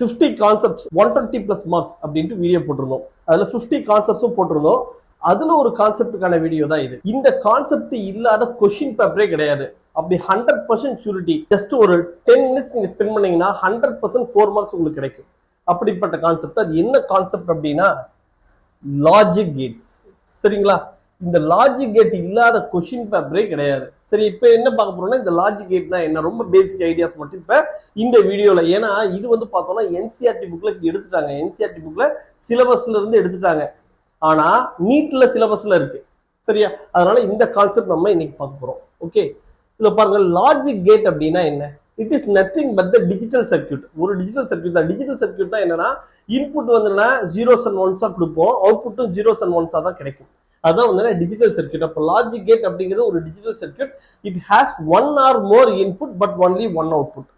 50 concepts 120 plus marks அப்படின்ட்டு video போட்டிருந்தோம். அதுல 50 கான்செப்ட்ஸும் போட்டிருந்தோம். அதுல ஒரு கான்செப்டுக்கான வீடியோ தான் இது. இந்த கான்செப்ட் இல்லாத கொஸ்டின் பேப்பரே கிடையாது. அப்படி 100% ஷூரிட்டி ஜஸ்ட் ஒரு 10 மினிட்ஸ் நீங்க ஸ்பெண்ட் பண்ணீங்கன்னா 100% 4 மார்க்ஸ் உங்களுக்கு கிடைக்கும். அப்படிப்பட்ட கான்செப்ட். அது என்ன கான்செப்ட் அப்படின்னா லாஜிக் கேட்ஸ். சரிங்களா? இந்த லாஜிக் கேட் இல்லாத கொஸ்டின் பேப்பரே கிடையாது. சரி, இப்ப என்ன பார்க்க போறோம்னா இந்த லாஜிக் கேட்னா என்ன, ரொம்ப பேசிக் ஐடியாஸ் மட்டும் இப்ப இந்த வீடியோல. ஏன்னா இது வந்து பார்த்தோம்னா என்சிஆர்டி புக்ல எடுத்துட்டாங்க. என்சிஆர்டி புக்ல சிலபஸ்ல இருந்து எடுத்துட்டாங்க. ஆனா நீட்ல சிலபஸ்ல இருக்கு. சரியா? அதனால இந்த கான்செப்ட் நம்ம இன்னைக்கு பார்க்க போறோம். ஓகே, இதுல பாருங்க, லாஜிக் கேட் அப்படின்னா என்ன? It is nothing but the digital circuit. ஒரு டிஜிட்டல் சர்க்கியூட் தான். டிஜிட்டல் சர்க்கியூட் தான் என்னன்னா இன்புட் வந்து ஜீரோஸ் அண்ட் ஒன்ஸா கொடுப்போம், அவுட்புட்டும் ஜீரோஸ் அண்ட் ஒன்ஸா தான் கிடைக்கும். அதான் வந்து டிஜிட்டல் சர்க்கியூட். அப்ப லாஜிக் கேட் அப்படிங்கிறது ஒரு digital circuit. It has one or more input but only one output.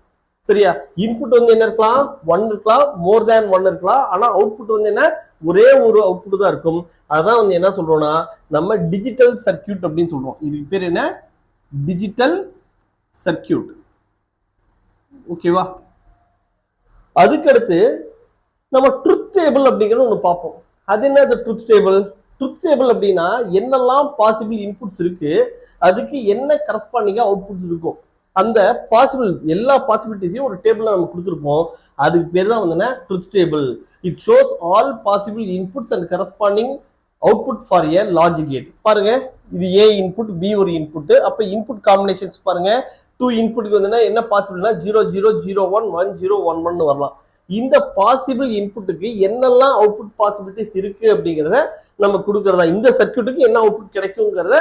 சரியா? இன்புட் வந்து என்ன இருக்கலாம், ஒன் இருக்கலாம், மோர் தேன் ஒன் இருக்கலாம். ஆனா அவுட்புட் வந்து என்ன, ஒரே ஒரு அவுட்புட் தான் இருக்கும். அதான் வந்து என்ன சொல்றோம்னா நம்ம டிஜிட்டல் சர்க்கியூட் அப்படின்னு சொல்றோம். இதுக்கு பேர் என்ன, டிஜிட்டல் சர்க்கியூட். ஓகேவா? அதுக்கடுத்து நம்ம ட்ரூத் டேபிள் அப்படிங்கறது ஒண்ணு பார்ப்போம். அது என்ன ட்ரூத் டேபிள்? ட்ரூத் டேபிள் அப்படின்னா என்னெல்லாம் பாசிபிள் இன்புட்ஸ் இருக்கு, அதுக்கு என்ன கரஸ்பாண்டிங்கா அவுட்புட்ஸ் இருக்கும், அந்த பாசிபிள் எல்லா பாசிபிலிட்டிஸையும் ஒரு டேபிள்ல நம்ம கொடுத்துருப்போம். அதுக்கு பேர் தான் வந்து truth table. It shows all possible inputs and corresponding output for a logic gate. பாருங்க, இது ஏ இன்புட், பி ஒரு இன்புட். அப்ப இன்புட் காம்பினேஷன்ஸ் பாருங்க, 2 இன்புட்க்கு வந்து என்ன பாசிபிள்னா 0 0 0 1 1 0 1 1 வரலாம். இந்த பாசிபிள் இன்புட்டுக்கு என்னெல்லாம் அவுட்புட் பாசிபிலிட்டிஸ் இருக்கு அப்படிங்கறத நம்ம கொடுக்கறதா, இந்த சர்க்கியூட்டுக்கு என்ன அவுட்புட் கிடைக்குங்கிறத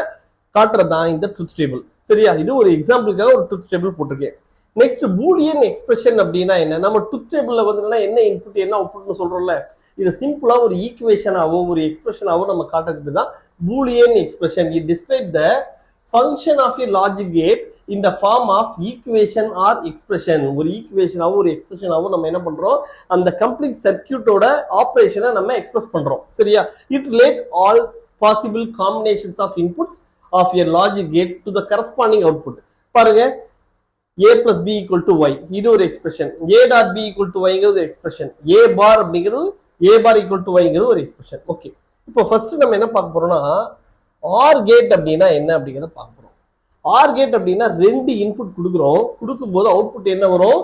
காட்டுறதா இந்த ட்ரூத் டேபிள். சரியா? இது ஒரு எக்ஸாம்பிளுக்காக ஒரு ட்ரூத் டேபிள் போட்டிருக்கேன். நெக்ஸ்ட் பூலியன் எக்ஸ்பிரஷன் அப்படின்னா என்ன? நம்ம ட்ரூத் டேபிள்ல வந்து என்ன இன்புட் என்ன அவுட்புட்னு சொல்றோம்ல, இது சிம்பிளா ஒரு ஈக்குவேஷனாவோ ஒரு எக்ஸ்பிரஷனாவோ நம்ம காட்டுறதுக்கு தான் Boolean expression. It describe the function of a logic gate in the form of equation or expression. ஒரு ஈக்குவேஷனாவோ ஒரு எக்ஸ்பிரஷனாவோ நம்ம என்ன பண்றோம், அந்த கம்ப்ளீட் சர்க்கியூட்டோட ஆபரேஷனை நம்ம எக்ஸ்பிரஸ் பண்றோம். சரியா? It relate all possible combinations of inputs of a logic gate to the corresponding output. பாருங்க, a plus b equal to y, இது ஒரு expression. a dot b equal to y ங்கிறது எக்ஸ்பிரஷன். a bar அப்படிங்கிறது a bar equal to y ங்கிறது ஒரு expression. Okay, இப்போ first நம்ம என்ன பார்க்க போறோம்னா ஆர் கேட் அப்படின்னா என்ன அப்படிங்கறத பார்க்க போறோம். ஆர் கேட் அப்படின்னா ரெண்டு இன்புட் கொடுக்குறோம். கொடுக்கும்போது அவுட்புட் என்ன வரும்,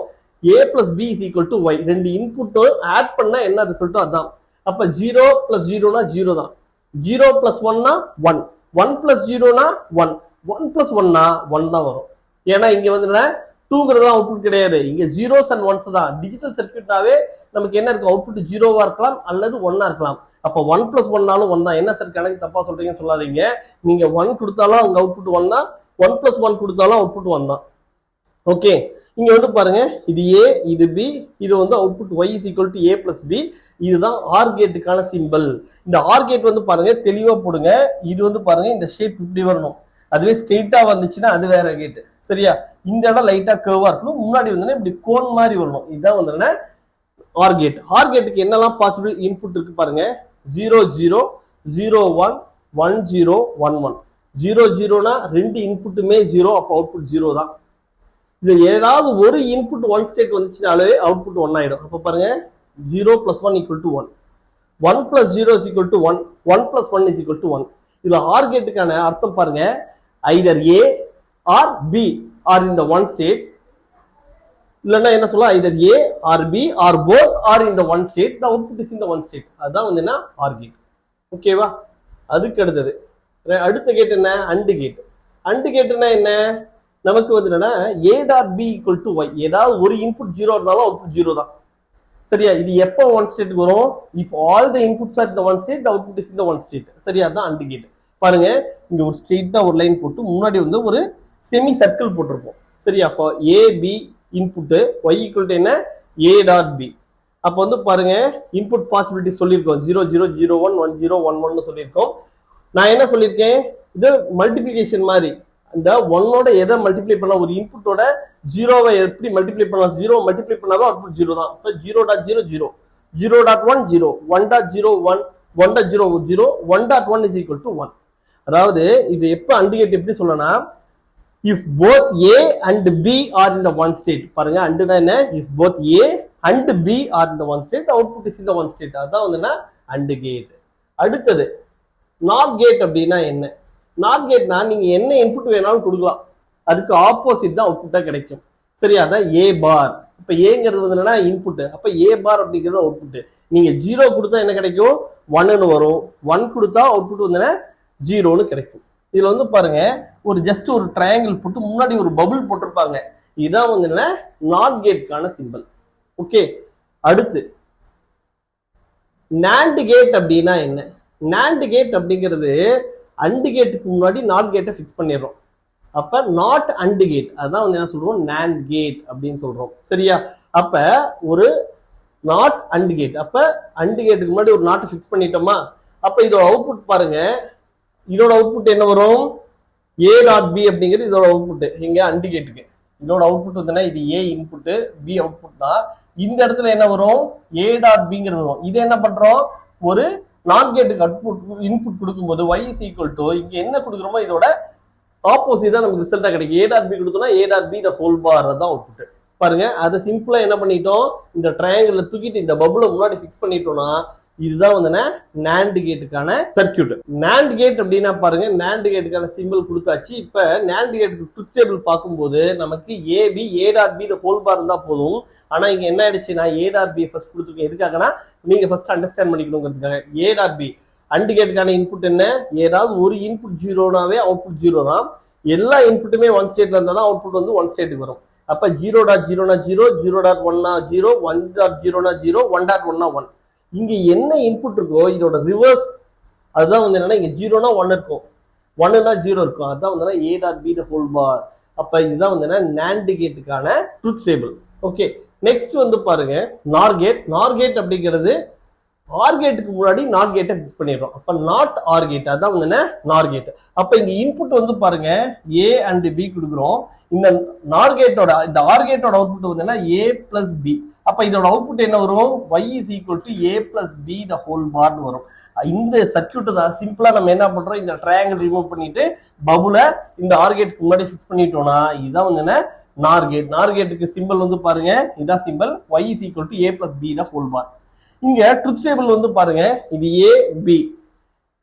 a plus b is equal to y. ரெண்டு இன்புட்டும் ஆட் பண்ணா என்ன ரிசல்ட்டோ அதான். அப்ப 0 plus 0 னா 0 தான், 0 plus 1 னா 1, 1 plus 0 னா 1, 1 plus 1 னா 1 தான் வரும். ஏன்னா இங்க வந்து 2ங்கிறது அவுட்புட் கிடையாது, இங்க ஜீரோஸ் அண்ட் ஒன்ஸ் தான். டிஜிட்டல் சர்க்கியூட்னாவே நமக்கு என்ன இருக்கு, அவுட்புட் 0வா இருக்கலாம் அல்லது 1ஆ இருக்கலாம். அப்ப 1 plus 1 னாலும் 1 தான். என்ன சார் கணக்கு தப்பா சொல்றீங்கன்னு சொல்லாதீங்க. நீங்க 1 கொடுத்தாலும் அவங்க அவுட்புட் 1 தான், 1 plus 1 கொடுத்தாலும் அவுட்புட் 1 தான். ஓகே, இங்க வந்து பாருங்க, இது a, இது b, இது வந்து output y is equal to a plus b. இதுதான் ஆர் கேட்டுக்கான சிம்பிள். இந்த ஆர் கேட் வந்து பாருங்க தெளிவா போடுங்க. இது வந்து பாருங்க இந்த ஷேப் இப்படி வரணும். அதுவே ஸ்ட்ரெயிட்டா வந்துச்சுன்னா அது வேற கேட். சரியா? இந்த இடம் லைட்டா கர்வா இருக்கணும். முன்னாடி வந்து இப்படி கோன் மாதிரி வரணும். இதுதான் வந்து ஆர் கேட். ஆர் கேட்டுக்கு என்னெல்லாம் பாசிபிள் இன்புட் இருக்கு பாருங்க, 0 0 0 1 1 0 1 1. 0 0னா ரெண்டு இன்புட்டுமே 0, அப்ப அவுட்புட் 0 தான். இது ஏதாவது ஒரு இன்புட் ஒன் ஸ்டேட் வந்துச்சுனாலே அவுட்புட் 1 ஆயிடும். அப்ப பாருங்க, 0 plus 1 equal to 1, 1 plus 0 is equal to 1, 1 plus 1 is equal to 1. இதுல ஆர் கேட்டுக்கான அர்த்தம் பாருங்க, either a or b are in the one state. இல்லன்னா என்ன சொல்லலாம், either a or b or both are in the one state, the output is in the one state. அதான் வந்து என்ன R gate. ஓகேவா? அதுக்கு அடுத்த கேட் என்ன, அண்ட் கேட். அண்ட் கேட்னா என்ன, நமக்கு வந்து என்னன்னா a dot b equal to y. ஏதாவது ஒரு இன்புட் 0 இருந்தாலும் அவுட்புட் 0 தான். சரியா? இது எப்போ ஒன் ஸ்டேட்டுக்கு வரும், if all the inputs are in the one state, the output is in the one state. சரியா? தான் அண்ட் கேட். பாருங்க, இங்க ஒரு ஸ்ட்ரெயிட்டா ஒரு லைன் போட்டு முன்னாடி வந்து ஒரு செமி சர்க்கிள் போட்டிருப்போம். சரியா? அப்போ a b input, y equal to என்ன, a dot b. அப்போ வந்து பாருங்க இன்புட் பாசிபிலிட்டி சொல்லியிருக்கோம், 0 0 0 1 1 0 1 1 சொல்லியிருக்கோம். நான் என்ன சொல்லியிருக்கேன், இது மல்டிபிளிகேஷன் மாதிரி. இந்த 1ஓட எதை மல்டிப்ளை பண்ணா, ஒரு இன்புட்டோட 0வை எப்படி மல்டிப்ளை பண்ணலாம், 0 மல்டிப்ளை பண்ணாவே அவுட்புட் 0 தான். அப்ப 0.0 0, 0.1 0, 1.0 1, 1.0 0, 1.1 is equal to 1. அதாவது இது எப்ப அண்ட் கேட் எப்படி சொல்லனா, if both A and B are in the one state. பாருங்க அண்டுனா என்ன? if both A and B are in the one state, the output is in the one state. அதான் வந்துனா and gate. அடுத்தது not gate அப்படின்னா என்ன? Not கேட்னா நீங்க என்ன input வேணாலும் கொடுக்கலாம், அதுக்கு ஆப்போசிட் தான் அவுட்புட்டா கிடைக்கும். சரியா? அதான் ஏ பார். இப்ப ஏங்கிறது வந்து என்னன்னா இன்புட், அப்ப ஏ பார் அப்படிங்கிறது அவுட்புட். நீங்க 0 கொடுத்தா என்ன கிடைக்கும்? 1ன்னு வரும். 1 கொடுத்தா அவுட்புட் வந்து 0ன்னு கிடைக்கும். இதுல வந்து பாருங்க ஒரு ஜஸ்ட் ஒரு ட்ரையாங்கிள் போட்டு முன்னாடி ஒரு பபுள் போட்டிருப்பாங்க. இதுதான் வந்து என்ன? நாட் கேட்கான சிம்பிள். ஓகே. அடுத்து நாண்ட் கேட் அப்படின்னா என்ன? நாண்ட் கேட் அப்படிங்கிறது அண்ட் கேட்டுக்கு முன்னாடி நாட் கேட்டை ஃபிக்ஸ் பண்ணிடுறோம். அப்ப நாட் அண்ட் கேட், அதான் வந்து என்ன சொல்றோம்? நாண்ட் கேட் அப்படின்னு சொல்றோம். சரியா? அப்ப ஒரு நாட் அண்ட் கேட், அப்ப அண்ட் கேட்டுக்கு முன்னாடி ஒரு நாட்டை ஃபிக்ஸ் பண்ணிட்டோமா? அப்ப இதோட அவுட்புட் பாருங்க, இதோட அவுட்புட் என்ன வரும்? ஏ டாட் பி அப்படிங்கிறது இதோட அவுட்புட். இங்க அண்ட் கேட்டுக்கு இதோட அவுட்புட் வந்து இது ஏ இன்புட், பி அவுட்புட் தான். இந்த இடத்துல என்ன வரும்? ஏ டாட் பிங்கிறது வரும். இது என்ன பண்றோம்? ஒரு நாட் கேட்டுக்கு அவுட்புட் இன்புட் கொடுக்கும்போது y is equal to இங்க என்ன கொடுக்குறோமோ இதோட ஆப்போசிட் தான் நமக்கு ரிசல்ட்டா கிடைக்கும். ஏ டாட் பி கொடுத்தோம்னா A dot B the whole bar தான் அவுட்புட். பாருங்க அதை சிம்பிளா என்ன பண்ணிட்டோம்? இந்த ட்ரையாங்கிள் தூக்கிட்டு இந்த பபுளை முன்னாடி ஃபிக்ஸ் பண்ணிட்டோம்னா இதுதான் வந்து நாண்ட் கேட்டுக்கான சர்க்கியூட். நாண்ட் கேட் அப்படின்னா பாருங்க, நாண்ட் கேட்டுக்கான சிம்பிள் கொடுத்தாச்சு. இப்ப நாண்ட் கேட்டுக்கு ட்ரூத் டேபிள் பார்க்கும்போது நமக்கு A B A dot B the whole bar இருந்தா போதும். ஆனா இங்க என்ன ஆயிடுச்சு? நான் ஏ டாட் பி ஃபர்ஸ்ட் கொடுத்துருக்கேன். எதுக்காகனா நீங்க ஃபர்ஸ்ட் அண்டர்ஸ்டாண்ட் பண்ணிக்கணுங்கிறதுக்காக. ஏ டாட் பி அண்ட் கேட்டுக்கான இன்புட் என்ன? ஏதாவது ஒரு இன்புட் 0னாவே அவுட்புட் 0 தான். எல்லா இன்புட்டுமே ஒன் ஸ்டேட்ல இருந்தா தான் அவுட்புட் வந்து ஒன் ஸ்டேட்டுக்கு வரும். அப்ப 0.0 0, 0.1 0, 1.0 0, 1.1 1. இங்க என்ன இன்புட் இருக்கோ இதோட ரிவர்ஸ் அதுதான் வந்து என்னன்னா இங்க 0னா 1 இருக்கும், 1னா 0 இருக்கும். அதுதான் வந்து A dot B the whole bar. அப்ப இதுதான் வந்து நாண்ட் கேட்டுக்கான ட்ரூத் டேபிள். ஓகே. நெக்ஸ்ட் வந்து பாருங்க நார் கேட். நார் கேட் அப்படிங்கிறது ஆர் கேட்டுக்கு முன்னாடி நாட் கேட்டை ஃபிக்ஸ் பண்ணிடுறோம். அப்ப நாட் ஆர் கேட், அதான் வந்து நார் கேட். அப்ப இங்க இன்புட் வந்து பாருங்க ஏ அண்ட் பி கொடுக்குறோம். இந்த நார் கேட்டோட இந்த ஆர் கேட்டோட அவுட்புட் வந்து ஏ பிளஸ் பி. அப்ப இதோட அவுட்புட் என்ன வரும்? y is equal to a plus b the whole bar வரும். இந்த சர்க்கியூட் தான் சிம்பிளா நம்ம என்ன பண்றோம்? இந்த ட்ரையாங்கிள் ரிமூவ் பண்ணிட்டு பபுல இந்த ஆர் கேட்டுக்கு முன்னாடி ஃபிக்ஸ் பண்ணிட்டோம்னா இதான் வந்து நார் கேட். நார் கேட்டுக்கு சிம்பிள் வந்து பாருங்க இதான் simple, y is equal to a plus b the whole bar. இங்க ட்ரூத் டேபிள் வந்து பாருங்க இது ஏ பி.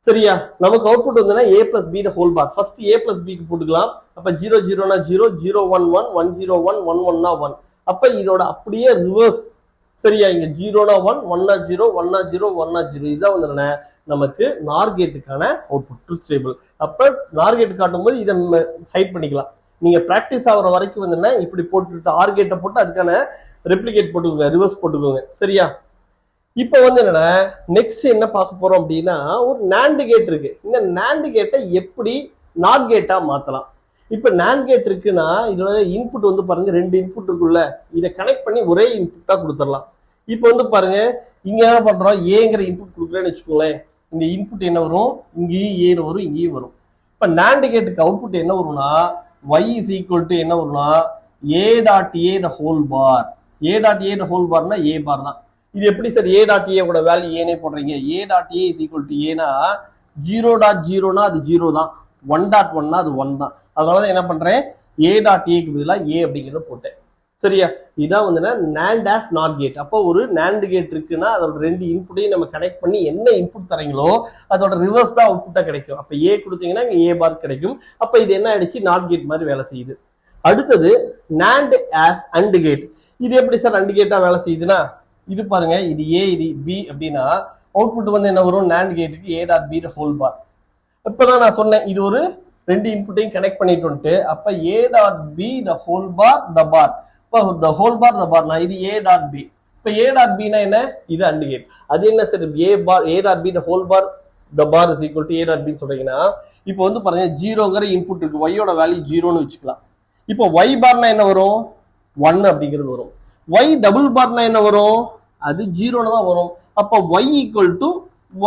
சரியா? நமக்கு அவுட்புட் வந்து a plus b the whole bar. First a plus b க்கு போட்டுக்கலாம். அப்ப 0 0 0, 0 1 1, 1 0 1, 1 1 1. அப்ப இதோட அப்படியே ரிவர்ஸ். சரியா? இங்க 0னா 1, 1னா 0, 1னா 0, 1னா 0. இதான் வந்து நமக்கு நார் கேட்டுக்கான அவுட்புட் ட்ரூத் டேபிள். அப்ப நார் கேட் காட்டும் போது இதை ஹைட் பண்ணிக்கலாம். நீங்க பிராக்டிஸ் ஆகிற வரைக்கும் வந்து இப்படி போட்டு ஆர் கேட்டை போட்டு அதுக்கான ரெப்ளிகேட் போட்டுக்கோங்க, ரிவர்ஸ் போட்டுக்கோங்க. சரியா? இப்ப வந்து என்னன்னா நெக்ஸ்ட் என்ன பார்க்க போறோம் அப்படின்னா ஒரு நாண்ட் கேட் இருக்கு. இந்த நாண்ட் கேட்டை எப்படி நாட் கேட்டா மாத்தலாம்? இப்ப நாண்ட் கேட் இருக்குன்னா இதோட இன்புட் வந்து பாருங்க 2 இன்புட் இருக்குல்ல, இதை கனெக்ட் பண்ணி ஒரே இன்புட்டா கொடுத்துடலாம். இப்ப வந்து பாருங்க இங்க என்ன பண்றோம்? ஏங்கிற இன்புட் கொடுக்குறேன்னு வச்சுக்கோங்களேன். இந்த இன்புட் என்ன வரும்? இங்கேயும் ஏன்னு வரும், இங்கேயும் வரும். இப்ப நாண்ட் கேட்டுக்கு அவுட்புட் என்ன வரும்னா y is equal to என்ன வரும்னா a dot a the whole bar. a dot a the whole barனா a பார் தான். இது எப்படி சார் a டாட் a ஓட வேல்யூ ஏனே போடுறீங்க? a dot a is equal to a னா 0.0னா அது 0 தான், 1.1னா அது 1 தான். அதனாலதான் என்ன பண்றேன்? a டாட் a க்கு பதிலா a அப்படிங்கறத போட்டேன். சரியா? இதான் வந்து நாண்ட் ஆஸ் நாட் கேட். அப்போ ஒரு நாண்ட் கேட் இருக்குன்னா அதோட 2 இன்புட்டையும் நம்ம கனெக்ட் பண்ணி என்ன இன்புட் தரீங்களோ அதோட ரிவர்ஸ் தான் அவுட்புட்டா கிடைக்கும். அப்ப a கொடுத்தீங்கன்னா இங்க a பார் கிடைக்கும். அப்ப இது என்ன ஆயிடுச்சு? நாட் கேட் மாதிரி வேலை செய்யுது. அடுத்தது நாண்ட் ஆஸ் அண்ட் கேட். இது எப்படி சார் அண்ட் கேட்டா வேலை செய்யுதுன்னா இது பாருங்க இது ஏ இது பி அப்படின்னா அவுட்புட் வந்து என்ன வரும்? நாண்ட் கேட்டுக்கு A dot B the whole bar. இப்பதான் நான் சொன்னேன் இது ஒரு 2 இன்புட்டையும் கனெக்ட் பண்ணிட்டு அப்ப A dot B the whole bar the bar. இப்போ த ஹோல் பார் த பார்னா இது ஏ டாட் பி. இப்ப ஏ டாட் பினா என்ன? இது அண்ட் கேட். அது என்ன sir? A bar A dot B the whole bar the bar is equal to A dot பின்னு சொல்றீங்கன்னா இப்போ வந்து பாருங்க 0ங்கிற இன்புட் இருக்கு, ஒய்யோட வேல்யூ 0ன்னு வச்சுக்கலாம். இப்போ ஒய் பார்னா என்ன வரும்? 1 அப்படிங்கிறது வரும். y டபுள் பார்னா என்ன வரும்? அது 0ன்னு தான் வரும். அப்ப y equal to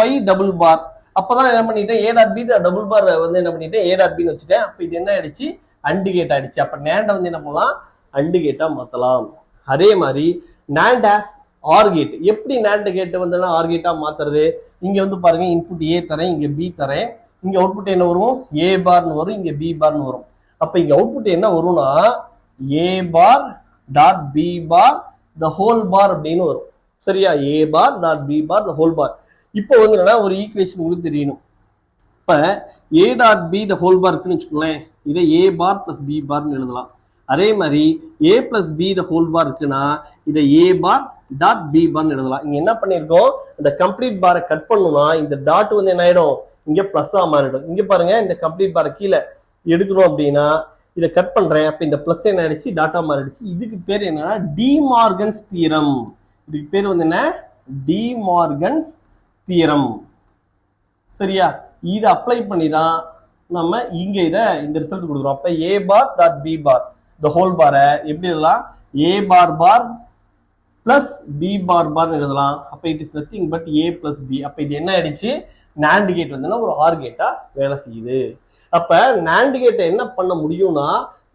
y double bar. அப்பதான் என்ன பண்ணிட்டேன்? a dot b double bar வந்து என்ன பண்ணிட்டேன்? a டாட் பின்னு வச்சுட்டேன். அப்ப இது என்ன ஆயிடுச்சு? அண்ட் கேட் ஆயிடுச்சு. அப்ப நேண்ட வந்து என்ன பண்ணலாம்? அண்ட் கேட்டா மாத்தலாம். அதே மாதிரி நாண்ட் ஆஸ் ஆர் கேட். எப்படி நாண்ட் கேட் வந்து ஆர் கேட்டா மாத்துறது? இங்க வந்து பாருங்க இன்புட் a தரேன், இங்க b தரேன். இங்க அவுட்புட் என்ன வரும்? a பார்னு வரும், இங்க b பார்னு வரும். அப்ப இங்க அவுட்புட் என்ன வரும்னா a bar dot b bar the whole bar அப்படின்னு வரும். சரியா? a bar dot b bar the whole bar. இப்போ வந்து என்னன்னா ஒரு ஈக்குவேஷன் உங்களுக்கு தெரியணும். இப்ப a dot b the whole bar இருக்குன்னு வச்சுக்கோங்களேன், இதை a bar plus b barன்னு எழுதலாம். அதே மாதிரி a plus b the whole bar இருக்குன்னா இதை a bar டாட் b barன்னு எழுதலாம். இங்க என்ன பண்ணிருக்கோம், இந்த கம்ப்ளீட் பாரை கட் பண்ணணும்னா இந்த டாட் வந்து என்ன ஆயிடும், இங்க பிளஸ்ஸா மாறிடும். இங்க பாருங்க, இந்த கம்ப்ளீட் பாரை கீழே எடுக்கணும் அப்படின்னா இதை கட் பண்றேன், அப்ப இந்த பிளஸ் என்ன ஆயிடுச்சு, டாட்டா மாறிடுச்சு. இதுக்கு பேர் என்னன்னா டி மார்கன்ஸ் தியரம். இதுக்கு பேர் வந்து என்ன, டி மார்கன்ஸ் தியரம். சரியா? இதை அப்ளை பண்ணி தான் நம்ம இங்க இந்த ரிசல்ட் கொடுக்குறோம். அப்ப a bar dot b bar the whole பாரை எப்படி எழுதலாம், a bar bar plus b bar bar எழுதலாம். அப்ப it is nothing but a plus b. அப்ப இது என்ன ஆயிடுச்சு, NAND கேட் வந்து ஒரு ஆர் கேட்டா வேலை செய்யுது. அப்ப NAND கேட்டை என்ன பண்ண முடியும்னா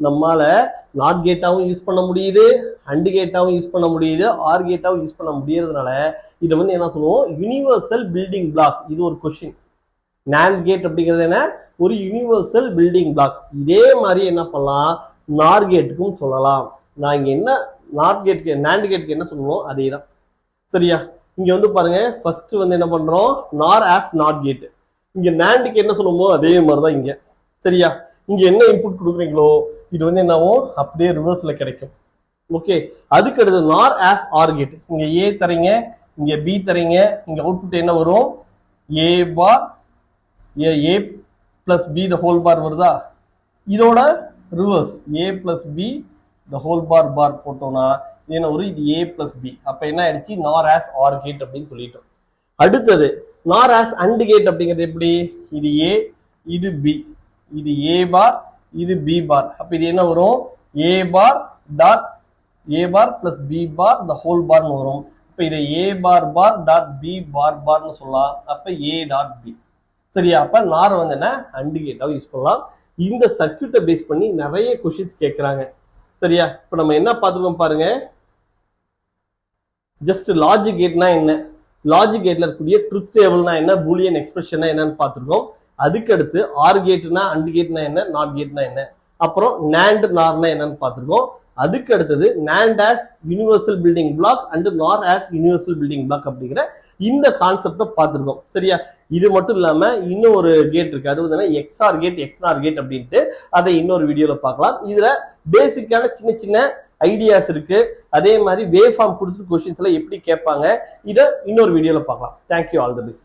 நம்மால நாட் கேட்டாவும் யூஸ் பண்ண முடியுது, அண்ட் கேட்டாவும் யூஸ் பண்ண முடியுது, ஆர் கேட்டாவும் யூஸ் பண்ண முடியறதுனால இதை வந்து என்ன சொல்லுவோம், யூனிவர்சல் பில்டிங் பிளாக். இது ஒரு கொஸ்டின். NAND கேட் அப்படிங்கிறது என்ன, ஒரு யூனிவர்சல் பில்டிங் பிளாக். இதே மாதிரி என்ன பண்ணலாம், நார் கேட்டுக்கும் சொல்லலாம். நான் இங்க என்ன நாட் கேட்க்கு NAND கேட்க்கு என்ன சொல்லணும் அதே தான். சரியா? இங்க வந்து பாருங்க, ஃபர்ஸ்ட் வந்து என்ன பண்றோம், நார் ஆஸ் நாட் கேட். இங்க NANDக்கு என்ன சொல்லுமோ அதே மாதிரிதான் இங்க. சரியா? இங்க என்ன இன்புட் கொடுக்குறீங்களோ இது வந்து என்னவோ அப்படியே ரிவர்ஸ்ல கிடைக்கும். ஓகே, அதுக்கு அடுத்து நார் ஆஸ் ஆர் கேட். இங்க ஏ தரீங்க, இங்க பி தரீங்க, இங்க அவுட்புட் என்ன வரும், A bar A plus B the whole bar வருதா. இதோட reverse A plus B the whole bar bar போட்டோம்னா என்ன வரும், இது ஏ பிளஸ் பி. அப்ப என்ன ஆயிடுச்சு, நார் ஆஸ் ஆர் கேட் அப்படின்னு சொல்லிட்டோம். அடுத்தது நார் ஆஸ் அண்ட் கேட் அப்படிங்கிறது எப்படி, இது ஏ இது பி, இது ஏ பார் இது பி பார். அப்ப இது என்ன வரும், A bar dot A bar plus B bar the whole பார்னு வரும். அப்ப இதை ஏ பார் பார் டாட் பி பார் பார்னு சொல்லலாம். அப்ப ஏ டாட் பி. சரியா? அப்ப நார் வந்து என்ன, அண்ட் கேட்டாவும் யூஸ் பண்ணலாம். இந்த சர்க்யூட்டை பேஸ் பண்ணி நிறைய கொஸ்டின்ஸ் கேட்கறாங்க. சரியா? இப்ப நம்ம என்ன பார்த்துருக்கோம் பாருங்க, ஜஸ்ட் லாஜிக் கேட்னா என்ன, லாஜிக் கேட்ல இருக்கக்கூடிய ட்ரூத் டேபிள்னா என்ன, பூலியன் எக்ஸ்பிரஷன் என்னன்னு பார்த்துருக்கோம். அதுக்கு அடுத்து ஆர் கேட்னா அண்ட் கேட்னா என்ன, நாட் கேட்னா என்ன, அப்புறம் NAND நார்னா என்னன்னு பார்த்துருக்கோம். அதுக்கு அடுத்தது NAND as universal building block and நார் ஆஸ் யூனிவர்சல் பில்டிங் பிளாக் அப்படிங்கிற இந்த கான்செப்டை பார்த்துருக்கோம். சரியா? இது மட்டும் இல்லாம இன்னும் ஒரு கேட் இருக்கு, அது வந்து எக்ஸ்ஆர் கேட் எக்ஸ்ஆர் கேட் அப்படின்ட்டு, அதை இன்னொரு வீடியோல பார்க்கலாம். இதுல பேசிக்கான சின்ன சின்ன ஐடியாஸ் இருக்கு. அதே மாதிரி வேவ் ஃபார்ம் கொடுத்துட்டு கொஸ்டின்ஸ் எல்லாம் எப்படி கேட்பாங்க, இதை இன்னொரு வீடியோல பார்க்கலாம். Thank you, all the best.